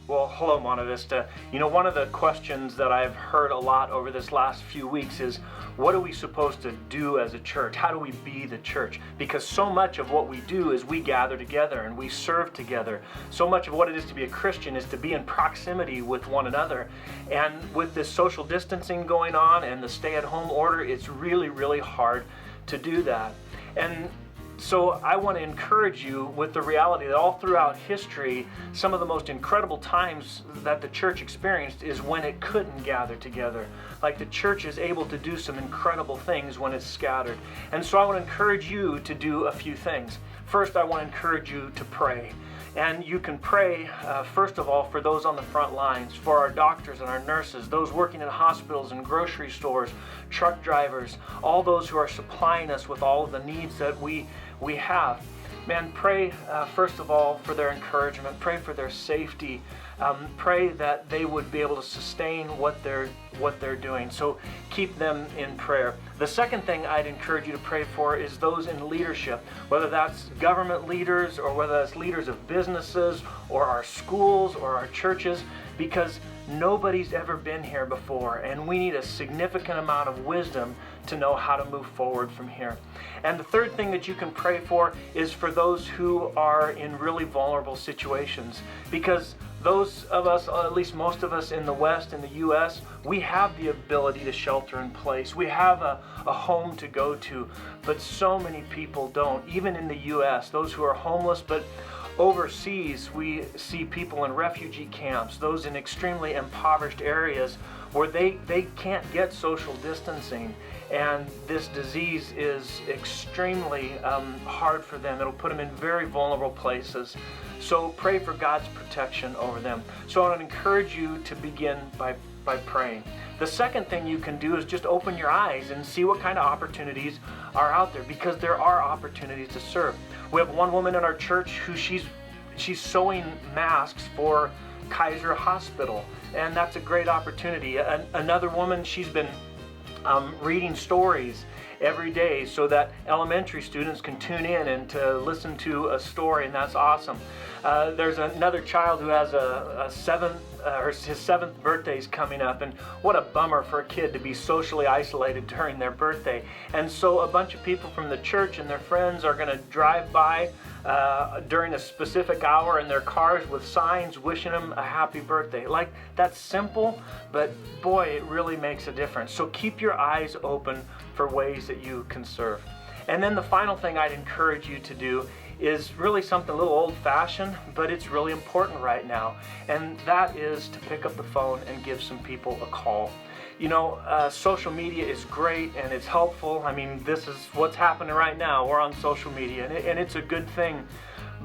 Well, hello, Monte Vista. One of the questions that I've heard a lot over this last few weeks is, what are we supposed to do as a church? How do we be the church? Because so much of what we do is we gather together and we serve together. So much of what it is to be a Christian is to be in proximity with one another. And with this social distancing going on and the stay-at-home order, it's really, really hard to do that. And so I want to encourage you with the reality that all throughout history, some of the most incredible times that the church experienced is when it couldn't gather together. Like the church is able to do some incredible things when it's scattered. And so I want to encourage you to do a few things. First, I want to encourage you to pray. And you can pray, first of all, for those on the front lines, for our doctors and our nurses, those working in hospitals and grocery stores, truck drivers, all those who are supplying us with all of the needs that we have. Man, pray, first of all, for their encouragement. Pray for their safety. Pray that they would be able to sustain what they're doing. So keep them in prayer. The second thing I'd encourage you to pray for is those in leadership, whether that's government leaders or whether that's leaders of businesses or our schools or our churches, because nobody's ever been here before, and we need a significant amount of wisdom to know how to move forward from here. And the third thing that you can pray for is for those who are in really vulnerable situations, because those of us, at least most of us in the West, in the U.S., we have the ability to shelter in place. We have a home to go to, but so many people don't. Even in the U.S., those who are homeless, but overseas, we see people in refugee camps, those in extremely impoverished areas where they can't get social distancing, and this disease is extremely hard for them. It'll put them in very vulnerable places. So pray for God's protection over them. So I want to encourage you to begin by praying. The second thing you can do is just open your eyes and see what kind of opportunities are out there, because there are opportunities to serve. We have one woman in our church who she's sewing masks for Kaiser Hospital, and that's a great opportunity. Another woman, she's been reading stories every day so that elementary students can tune in and to listen to a story, and that's awesome. There's another child who has his seventh birthday is coming up, and what a bummer for a kid to be socially isolated during their birthday. And so a bunch of people from the church and their friends are going to drive by during a specific hour in their cars with signs wishing them a happy birthday. Like, that's simple, but boy, it really makes a difference. So keep your eyes open for ways that you can serve. And then the final thing I'd encourage you to do is really something a little old-fashioned, but it's really important right now. And that is to pick up the phone and give some people a call. Social media is great and it's helpful. I mean, this is what's happening right now. We're on social media, and it's a good thing.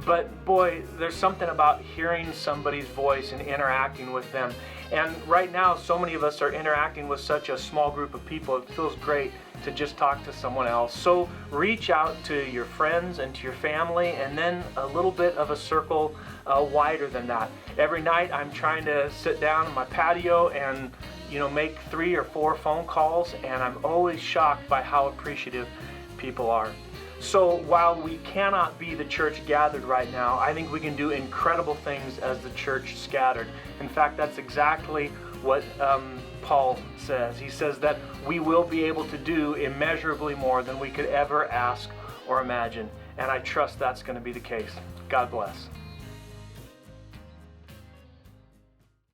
But boy, there's something about hearing somebody's voice and interacting with them. And right now, so many of us are interacting with such a small group of people. It feels great to just talk to someone else. So reach out to your friends and to your family, and then a little bit of a circle wider than that. Every night I'm trying to sit down on my patio and make 3 or 4 phone calls, and I'm always shocked by how appreciative people are. So while we cannot be the church gathered right now, I think we can do incredible things as the church scattered. In fact, that's exactly what Paul says. He says that we will be able to do immeasurably more than we could ever ask or imagine. And I trust that's going to be the case. God bless.